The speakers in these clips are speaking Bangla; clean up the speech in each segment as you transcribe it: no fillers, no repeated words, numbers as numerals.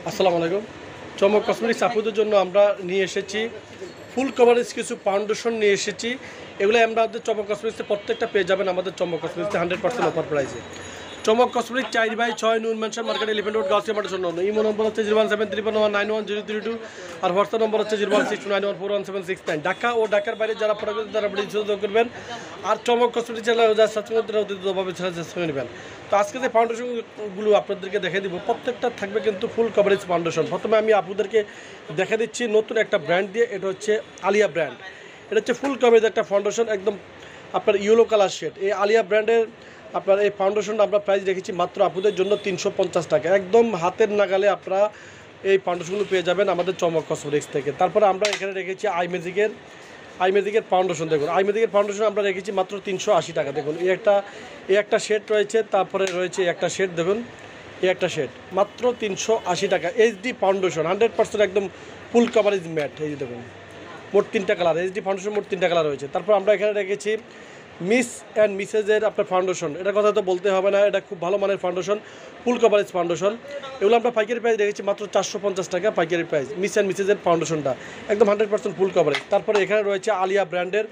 আসসালামু আলাইকুম। চমক কসমেটিক্স আপুদের জন্য আমরা নিয়ে এসেছি ফুল কভারেজ কিছু ফাউন্ডেশন নিয়ে এসেছি। এগুলো আমাদের চমক কসমেটিক্সে প্রত্যেকটা পেয়ে যাবেন আমাদের চমক কসমেটিক্সে 100% অফার প্রাইসে। চমক কসমেটিক্স 4/6 নুন mention market elephant road Gausia মার্কেটের জন্য। ইমো নম্বর হচ্ছে 01731911032 আর হোয়াটসঅ্যাপ নম্বর হচ্ছে 01629141769। ঢাকা ও ঢাকার বাইরে যারা প্রোডাক্ট তারা যোগাযোগ করবেন। আর চমক কসমেটিক্স যারা সাবস্ক্রাইব তারা অতিরিক্তভাবে সাবস্ক্রাইব নেবেন। তো আজকে যে ফাউন্ডেশনগুলো আপনাদেরকে দেখে দিব প্রত্যেকটা থাকবে কিন্তু ফুল কভারেজ ফাউন্ডেশন। প্রথমে আমি আপনাদেরকে দেখে দিচ্ছি নতুন একটা ব্র্যান্ড দিয়ে, এটা হচ্ছে আলিয়া ব্র্যান্ড। এটা হচ্ছে ফুল কভারেজ একটা ফাউন্ডেশন, একদম আপনার ইয়েলো কালার শেড। এই আলিয়া ব্র্যান্ডের আপনার এই ফাউন্ডেশনটা আমরা প্রাইস রেখেছি মাত্র আপনাদের জন্য 350 টাকা। একদম হাতের নাগালে আপনারা এই ফাউন্ডেশনগুলো পেয়ে যাবেন আমাদের চমক কসমেটিক্স থেকে। তারপরে আমরা এখানে রেখেছি আইমেজিকের ফাউন্ডেশন। দেখুন আইমেজিকের ফাউন্ডেশন আমরা রেখেছি মাত্র 380 টাকা। দেখুন এই একটা শেড রয়েছে, তারপরে রয়েছে একটা শেড, দেখুন এই একটা শেড মাত্র 380 টাকা। এইচডি ফাউন্ডেশন 100% একদম ফুল কভারেজ ম্যাট। এই যে দেখুন মোট 3টা কালার, এইচডি ফাউন্ডেশন মোট 3টা কালার রয়েছে। তারপর আমরা এখানে রেখেছি মিস অ্যান্ড মিসেজের আপনার ফাউন্ডেশন। এটার কথা তো বলতে হবে না, এটা খুব ভালো মানের ফাউন্ডেশন, ফুল কভারেজ ফাউন্ডেশন। এগুলো আমরা পাইকারি প্রাইস রেখেছি মাত্র 450 টাকা পাইকারি প্রাইস। মিস অ্যান্ড মিসেজের ফাউন্ডেশনটা একদম 100% ফুল কভারেজ। তারপরে এখানে রয়েছে আলিয়া ব্র্যান্ডের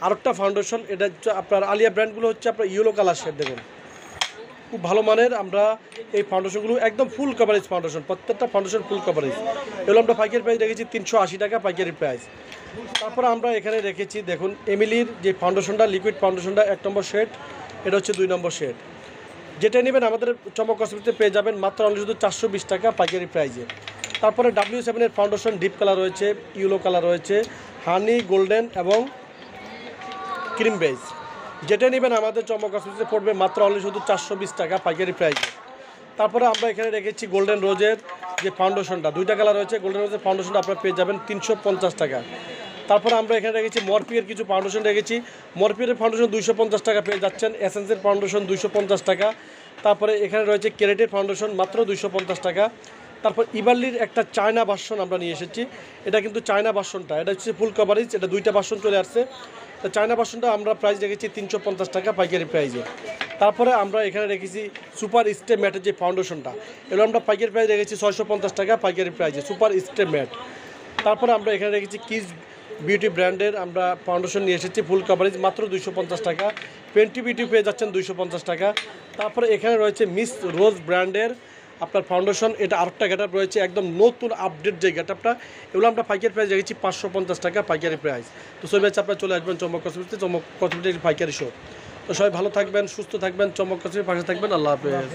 আরেকটা ফাউন্ডেশন। এটা হচ্ছে আপনার আলিয়া ব্র্যান্ডগুলো হচ্ছে আপনার ইয়েলো কালার শেড। দেখুন খুব ভালো মানের আমরা এই ফাউন্ডেশনগুলো একদম ফুল কভারেজ ফাউন্ডেশন, প্রত্যেকটা ফাউন্ডেশন ফুল কভারেজ। এগুলো আমরা পাইকারি প্রাইস রেখেছি 380 টাকা পাইকারি প্রাইস। তারপরে আমরা এখানে রেখেছি দেখুন এমিলির যে ফাউন্ডেশনটা, লিকুইড ফাউন্ডেশনটা 1 নম্বর শেড, এটা হচ্ছে 2 নম্বর শেড। যেটা নেবেন আমাদের চমক কসমেটিক্সে পেয়ে যাবেন মাত্র অনলি শুধু 420 টাকা পাইকারি প্রাইসে। তারপরে W7 এর ফাউন্ডেশন ডিপ কালার রয়েছে, ইয়েলো কালার রয়েছে, হানি, গোল্ডেন এবং ক্রিম বেজ। যেটা নেবেন আমাদের চমক কসমেটিক্সে পড়বে মাত্র অনলি শুধু 420 টাকা পাইকারি প্রাইসে। তারপরে আমরা এখানে রেখেছি গোল্ডেন রোজের যে ফাউন্ডেশনটা, 2টা কালার রয়েছে, গোল্ডেন রোজের ফাউন্ডেশনটা আপনারা পেয়ে যাবেন 350 টাকা। তারপরে আমরা এখানে রেখেছি মরপিয়ের কিছু ফাউন্ডেশন রেখেছি। মরপিয়ের ফাউন্ডেশন 250 টাকা পেয়ে যাচ্ছেন। এসেন্সের ফাউন্ডেশন 250 টাকা। তারপরে এখানে রয়েছে কেরেটের ফাউন্ডেশন মাত্র 250 টাকা। তারপর ইবার্লির একটা চায়না ভার্সন আমরা নিয়ে এসেছি। এটা কিন্তু চায়না ভার্সনটা, এটা হচ্ছে ফুল কভারেজ, এটা 2টা ভার্সন চলে আসছে। তো চায়না ভার্সনটা আমরা প্রাইস রেখেছি 350 টাকা পাইকারি প্রাইসে। তারপরে আমরা এখানে রেখেছি সুপার স্টে ম্যাটের যে ফাউন্ডেশনটা, এগুলো আমরা পাইকারি প্রাইস রেখেছি 650 টাকা পাইকারি প্রাইসে, সুপার স্টে ম্যাট। তারপরে আমরা এখানে রেখেছি কিস বিউটি ব্র্যান্ডের আমরা ফাউন্ডেশন নিয়ে এসেছি ফুল কভারেজ মাত্র 250 টাকা। পেন্টি বিউটি পেয়ে যাচ্ছেন 250 টাকা। তারপরে এখানে রয়েছে মিস রোজ ব্র্যান্ডের আপনার ফাউন্ডেশন, এটা আরেকটা গেটআপ রয়েছে, একদম নতুন আপডেট যে গেটআপটা। এগুলো আমরা পাইকারি প্রাইস রেখেছি 550 টাকা পাইকারি প্রাইস। তো সবাই আপনারা চলে আসবেন চমক কসমেটিক্সে, চমক কসমেটিক্স পাইকারি শো। তো সবাই ভালো থাকবেন, সুস্থ থাকবেন, চমক কসমেটিক্স পাশে থাকবেন। আল্লাহ হাফেজ।